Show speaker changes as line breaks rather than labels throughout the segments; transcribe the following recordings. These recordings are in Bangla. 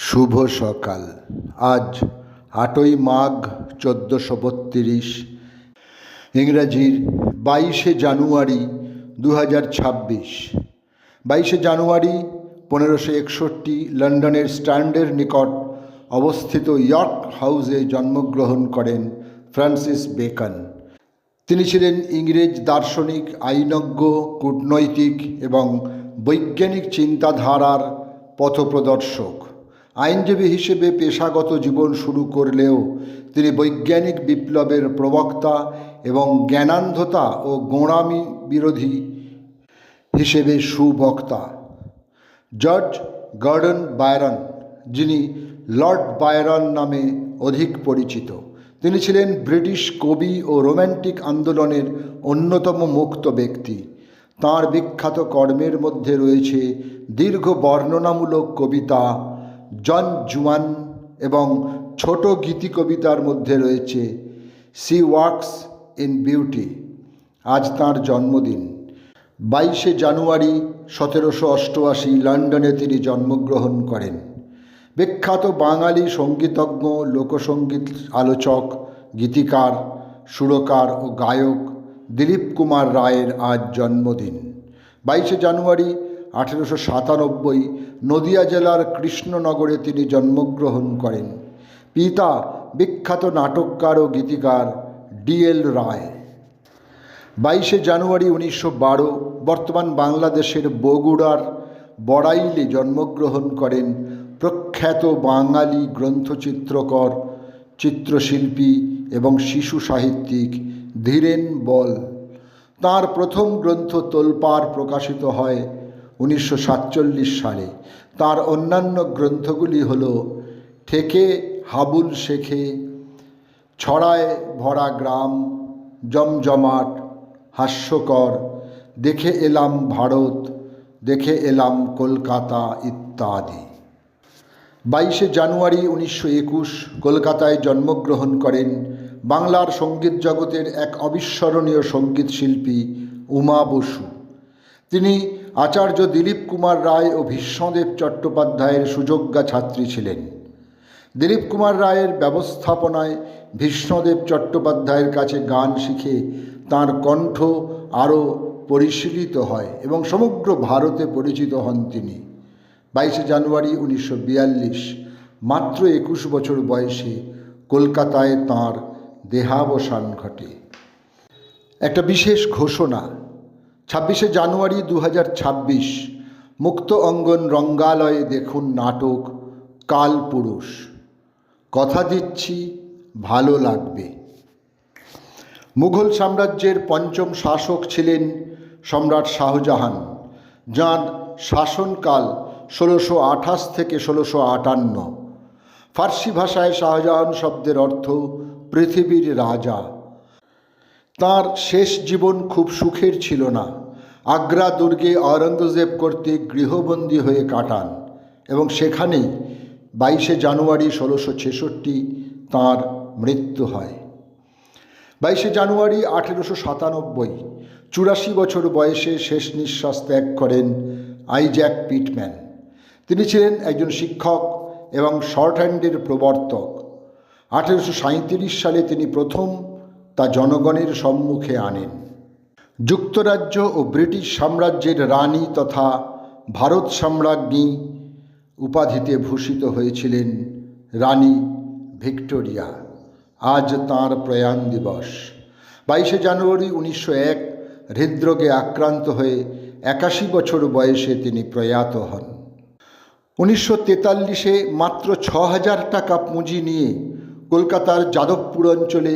শুভ সকাল। আজ ৮ই মাঘ ১৪৩২, ইংরাজির ২২শে জানুয়ারি ২০২৬। ২২শে জানুয়ারি ১৫৬১ লন্ডনের স্ট্র্যান্ডের নিকট অবস্থিত ইয়র্ক হাউসে জন্মগ্রহণ করেন ফ্রান্সিস বেকন। তিনি ছিলেন ইংরেজ দার্শনিক, আইনজ্ঞ, কূটনৈতিক এবং বৈজ্ঞানিক চিন্তাধারার পথপ্রদর্শক। আইনজীবী হিসেবে পেশাগত জীবন শুরু করলেও তিনি বৈজ্ঞানিক বিপ্লবের প্রবক্তা এবং জ্ঞানান্ধতা ও গোঁড়ামি বিরোধী হিসেবে সুবক্তা। জর্জ গর্ডন বায়রন, যিনি লর্ড বায়রন নামে অধিক পরিচিত, তিনি ছিলেন ব্রিটিশ কবি ও রোম্যান্টিক আন্দোলনের অন্যতম মুক্ত ব্যক্তি। তাঁর বিখ্যাত কর্মের মধ্যে রয়েছে দীর্ঘ বর্ণনামূলক কবিতা জন জুয়ান এবং ছোট গীতি কবিতার মধ্যে রয়েছে সি ওয়াক্স ইন বিউটি। আজ তাঁর জন্মদিন। ২২শে জানুয়ারি ১৭৮৮ লন্ডনে তিনি জন্মগ্রহণ করেন। বিখ্যাত বাঙালি সঙ্গীতজ্ঞ, লোকসঙ্গীত আলোচক, গীতিকার, সুরকার ও গায়ক দিলীপ কুমার রায়ের আজ জন্মদিন। ২২শে জানুয়ারি ১৮৯৭ নদিয়া জেলার কৃষ্ণনগরে তিনি জন্মগ্রহণ করেন। পিতা বিখ্যাত নাটককার ও গীতিকার ডি.এল. রায়। ২২শে জানুয়ারি ১৯১২ বর্তমান বাংলাদেশের বগুড়ার বড়াইলে জন্মগ্রহণ করেন প্রখ্যাত বাঙালি গ্রন্থচিত্রকর, চিত্রশিল্পী এবং শিশু সাহিত্যিক ধীরেন বল। তাঁর প্রথম গ্রন্থ তোলপাড় প্রকাশিত হয় ১৯৪৭ সালে। তাঁর অন্যান্য গ্রন্থগুলি হল ঠেকে হাবুল শেখে, ছড়ায় ভরা গ্রাম, জমজমাট, হাস্যকর, দেখে এলাম ভারত, দেখে এলাম কলকাতা ইত্যাদি। ২২শে জানুয়ারি ১৯২১ কলকাতায় জন্মগ্রহণ করেন বাংলার সঙ্গীত জগতের এক অবিস্মরণীয় সঙ্গীত শিল্পী উমা বসু। তিনি আচার্য দিলীপ কুমার রায় ও ভীষ্মদেব চট্টোপাধ্যায়ের সুযোগ্যা ছাত্রী ছিলেন। দিলীপ কুমার রায়ের ব্যবস্থাপনায় ভীষ্মদেব চট্টোপাধ্যায়ের কাছে গান শিখে তাঁর কণ্ঠ আরও পরিশীলিত হয় এবং সমগ্র ভারতে পরিচিত হন তিনি। ২২শে জানুয়ারি ১৯৪২ মাত্র ২১ বছর বয়সে কলকাতায় তাঁর দেহাবসান ঘটে। একটা বিশেষ ঘোষণা: ২৬শে জানুয়ারি ২০২৬ মুক্ত অঙ্গন রঙ্গালয়ে দেখুন নাটক কালপুরুষ। কথা দিচ্ছি ভালো লাগবে। মুঘল সাম্রাজ্যের পঞ্চম শাসক ছিলেন সম্রাট শাহজাহান, যাঁর শাসনকাল ১৬২৮ থেকে ১৬৫৮। ফার্সি ভাষায় শাহজাহান শব্দের অর্থ পৃথিবীর রাজা। তাঁর শেষ জীবন খুব সুখের ছিল না। আগ্রা দুর্গে আওরঙ্গজেব কর্তৃক গৃহবন্দী হয়ে কাটান এবং সেখানেই ২২শে জানুয়ারি ১৬৬৬ তাঁর মৃত্যু হয়। ২২শে জানুয়ারি ১৮৯৭ ৮৪ বছর বয়সে শেষ নিঃশ্বাস ত্যাগ করেন আইজ্যাক পিটম্যান। তিনি ছিলেন একজন শিক্ষক এবং শর্টহ্যান্ডের প্রবর্তক। ১৮৩৭ সালে তিনি প্রথম তা জনগণের সম্মুখে আনেন। যুক্তরাজ্য ও ব্রিটিশ সাম্রাজ্যের রানী তথা ভারত সাম্রাজ্ঞী উপাধিতে ভূষিত হয়েছিলেন রানী ভিক্টোরিয়া। আজ তাঁর প্রয়াণ দিবস। ২২শে জানুয়ারি ১৯০১ হৃদরোগে আক্রান্ত হয়ে ৮১ বছর বয়সে তিনি প্রয়াত হন। ১৯৪৩ মাত্র ৬,০০০ টাকা পুঁজি নিয়ে কলকাতার যাদবপুর অঞ্চলে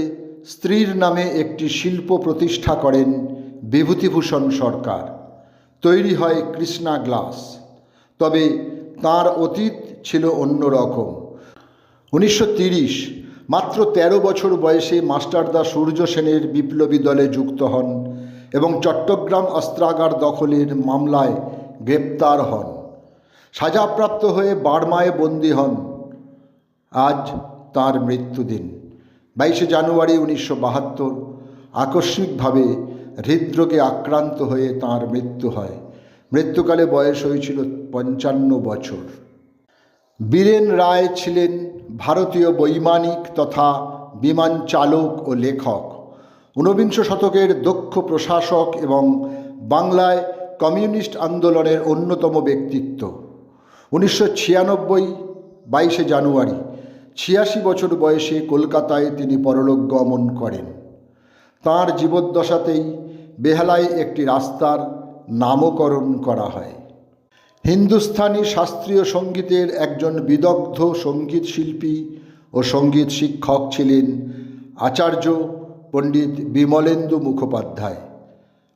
স্ত্রীর নামে একটি শিল্প প্রতিষ্ঠা করেন বিভূতিভূষণ সরকার। তৈরি হয় কৃষ্ণা গ্লাস। তবে তাঁর অতীত ছিল অন্যরকম। ১৯৩০ মাত্র ১৩ বছর বয়সে মাস্টারদা সূর্য সেনের বিপ্লবী দলে যুক্ত হন এবং চট্টগ্রাম অস্ত্রাগার দখলের মামলায় গ্রেপ্তার হন। সাজাপ্রাপ্ত হয়ে বার্মায় বন্দী হন। আজ তাঁর মৃত্যুদিন। ২২শে জানুয়ারি ১৯৭২ আকস্মিকভাবে হৃদরোগে আক্রান্ত হয়ে তাঁর মৃত্যু হয়। মৃত্যুকালে বয়স হয়েছিল ৫৫ বছর। বীরেন রায় ছিলেন ভারতীয় বৈমানিক তথা বিমান চালক ও লেখক, ঊনবিংশ শতকের দক্ষ প্রশাসক এবং বাংলায় কমিউনিস্ট আন্দোলনের অন্যতম ব্যক্তিত্ব। 1996 22শে জানুয়ারি 86 বছর বয়সে কলকাতায় তিনি পরলোক গমন করেন। তাঁর জীবদ্দশাতেই বেহালায় একটি রাস্তার নামকরণ করা হয়। হিন্দুস্থানি শাস্ত্রীয় সঙ্গীতের একজন বিদগ্ধ সঙ্গীত শিল্পী ও সঙ্গীত শিক্ষক ছিলেন আচার্য পণ্ডিত বিমলেন্দু মুখোপাধ্যায়।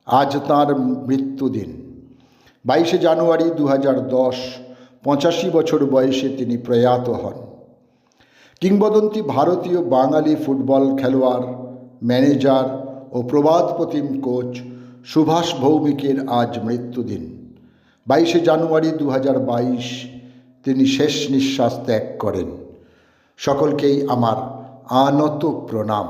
আজ তাঁর মৃত্যুদিন। 22শে জানুয়ারি 2010, 85 বছর বয়সে তিনি প্রয়াত হন। কিংবদন্তি ভারতীয় বাঙালি ফুটবল খেলোয়াড়, ম্যানেজার ও প্রবাদপ্রতিম কোচ সুভাষ ভৌমিকের আজ মৃত্যুদিন। 22শে জানুয়ারি 2022 তিনি শেষ নিঃশ্বাস ত্যাগ করেন। সকলকেই আমার আনত প্রণাম।